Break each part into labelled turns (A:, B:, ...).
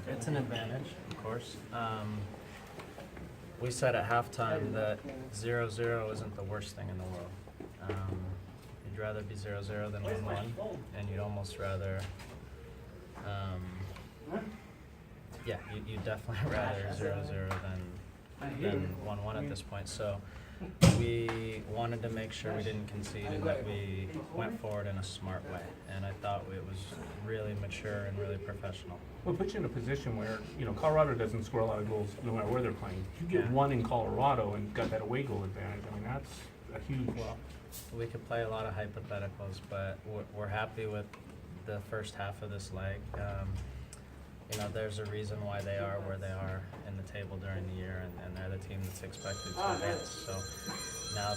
A: It's an advantage, of course. We said at halftime that 0-0 isn't the worst thing in the world. You'd rather be 0-0 than 1-1, and you'd almost rather, you'd definitely rather 0-0 than 1-1 at this point. So we wanted to make sure we didn't concede and that we went forward in a smart way. And I thought it was really mature and really professional.
B: Well, it puts you in a position where, Colorado doesn't score a lot of goals no matter where they're playing. You get one in Colorado and got that away goal advantage. I mean, that's a huge.
A: Well, we could play a lot of hypotheticals, but we're happy with the first half of this leg. There's a reason why they are where they are in the table during the year, and they're the team that's expected to advance. So now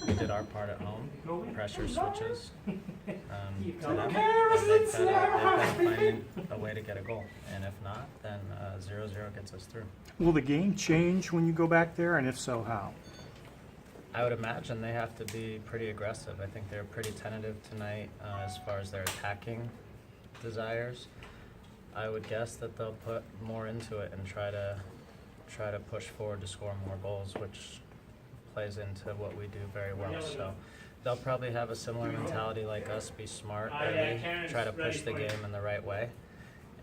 A: we did our part at home. Pressure switches to them. And they've got to find a way to get a goal. And if not, then 0-0 gets us through.
C: Will the game change when you go back there, and if so, how?
A: I would imagine they have to be pretty aggressive. I think they're pretty tentative tonight as far as their attacking desires. I would guess that they'll put more into it and try to push forward to score more goals, which plays into what we do very well. So they'll probably have a similar mentality like us, be smart, early, try to push the game in the right way,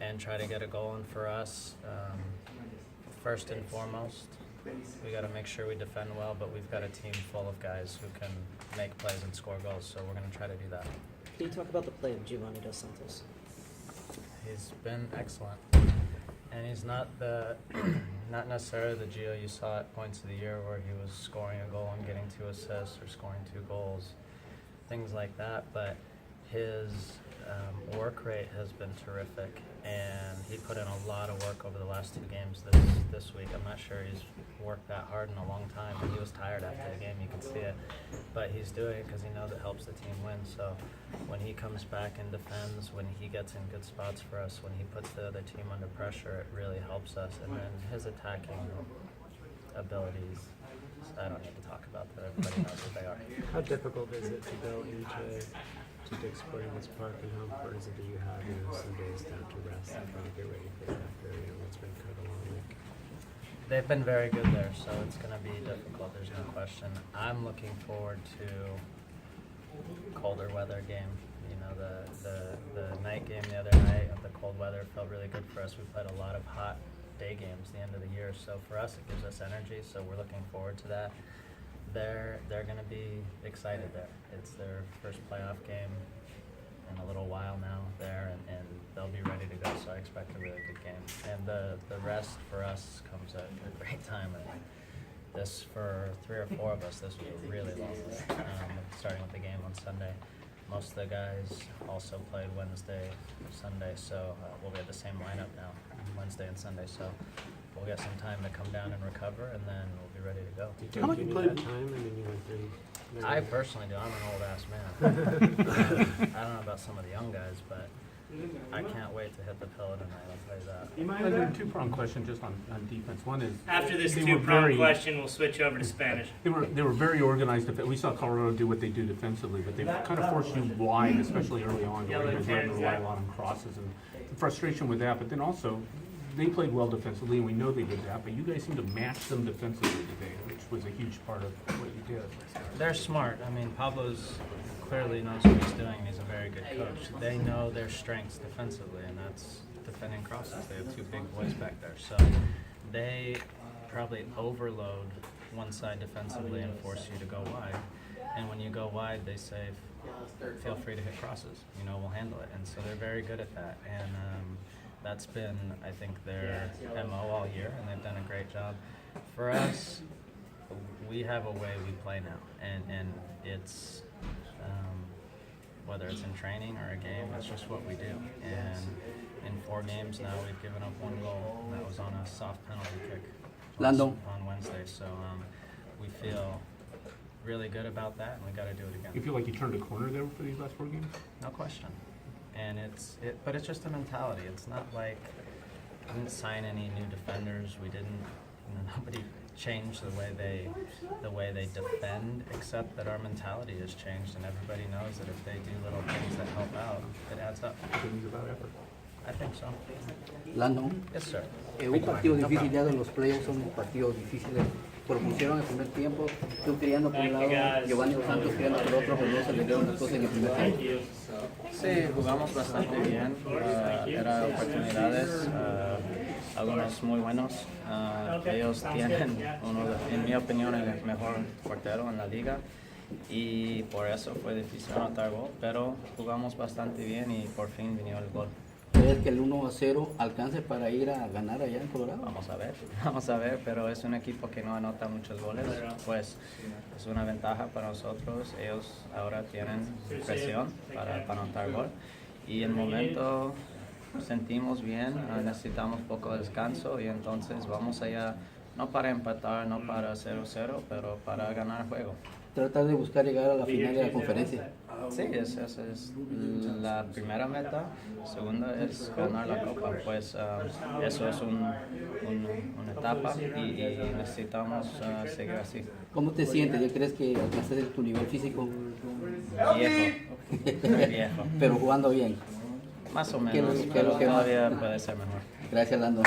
A: and try to get a goal. And for us, first and foremost, we got to make sure we defend well, but we've got a team full of guys who can make plays and score goals, so we're going to try to do that.
D: Can you talk about the play of Giovanni Dos Santos?
A: He's been excellent, and he's not necessarily the Gio you saw at points of the year where he was scoring a goal and getting 2 assists or scoring 2 goals, things like that, but his work rate has been terrific, and he put in a lot of work over the last 2 games this week. I'm not sure he's worked that hard in a long time, and he was tired after the game, you can see it, but he's doing it because he knows it helps the team win. So when he comes back and defends, when he gets in good spots for us, when he puts the other team under pressure, it really helps us. And then his attacking abilities, I don't need to talk about that, everybody knows what they are.
E: How difficult is it to go into Dick's Sporting Park, and how important is it that you have some days down to rest and kind of get ready for that after what's been kind of a long week?
A: They've been very good there, so it's going to be difficult, there's no question. I'm looking forward to colder weather game. The night game the other night of the cold weather felt really good for us. We played a lot of hot day games the end of the year, so for us it gives us energy, so we're looking forward to that. They're going to be excited there. It's their first playoff game in a little while now there, and they'll be ready to go, so I expect a really good game. And the rest for us comes at a great time. And this, for 3 or 4 of us, this was a really long week, starting with the game on Sunday. Most of the guys also played Wednesday or Sunday, so we'll be at the same lineup now, Wednesday and Sunday. So we'll get some time to come down and recover, and then we'll be ready to go.
E: How much you need that time? I mean, you went through.
A: I personally do. I'm an old ass man. I don't know about some of the young guys, but I can't wait to hit the pillow tonight. I'll tell you that.
B: I have a 2-pronged question just on defense. One is
F: After this
B: they were
F: 2-pronged question, we'll switch over to Spanish.
B: They were very organized. We saw Colorado do what they do defensively, but they've kind of forced you wide, especially early on, where you guys had to rely a lot on crosses and the frustration with that. But then also, they played well defensively, and we know they did that. But you guys seem to match them defensively today, which was a huge part of what you did.
A: They're smart. I mean, Pablo's clearly knows what he's doing. He's a very good coach. They know their strengths defensively, and that's defending crosses. They have 2 big boys back there, so they probably overload one side defensively and force you to go wide. And when you go wide, they say, feel free to hit crosses. We'll handle it. And so they're very good at that. And that's been, I think, their MO all year, and they've done a great job. For us, we have a way we play now, and it's whether it's in training or a game, that's just what we do. And in 4 games now, we've given up 1 goal, and that was on a soft penalty kick
G: Landon.
A: on Wednesday. So we feel really good about that, and we got to do it again.
B: You feel like you turned a corner there for these last 4 games?
A: No question. And but it's just a mentality. It's not like we didn't sign any new defenders. We didn't. Nobody changed the way they defend, except that our mentality has changed, and everybody knows that if they do little things that help out, it adds up.
B: It's about effort.
A: I think so.
G: Landon,
A: Yes, sir.
G: un partido difícil ya de los playoffs son partidos difíciles. Propusieron el primer tiempo, tú criando por un lado, Giovanni Dos Santos criando por otro, pero no se le dieron las cosas en el primer tiempo.
A: Sí, jugamos bastante bien. Era oportunidades, algunos muy buenos. Ellos tienen en mi opinión, el mejor portero en la liga. Y por eso fue difícil anotar gol, pero jugamos bastante bien y por fin vino el gol.
G: ¿Crees que el 1-0 alcance para ir a ganar allá en Colorado?
A: Vamos a ver, pero es un equipo que no anota muchos goles, pues es una ventaja para nosotros. Ellos ahora tienen presión para anotar gol y en el momento sentimos bien, necesitamos poco descanso y entonces vamos allá, no para empatar, no para 0-0, pero para ganar el juego.
G: Tratar de buscar llegar a la final de la conferencia.
A: Sí, esa es la primera meta. Segunda es ganar la copa. Pues eso es una etapa y necesitamos seguir así.
G: ¿Cómo te sientes? ¿Ya crees que alcanzaste tu nivel físico?
A: Viejo.
G: Pero jugando bien.
A: Más o
G: ¿Qué es lo
A: menos,
G: que-
A: pero
G: qué es lo que más-
A: todavía puede ser mejor.
G: Gracias, Landon.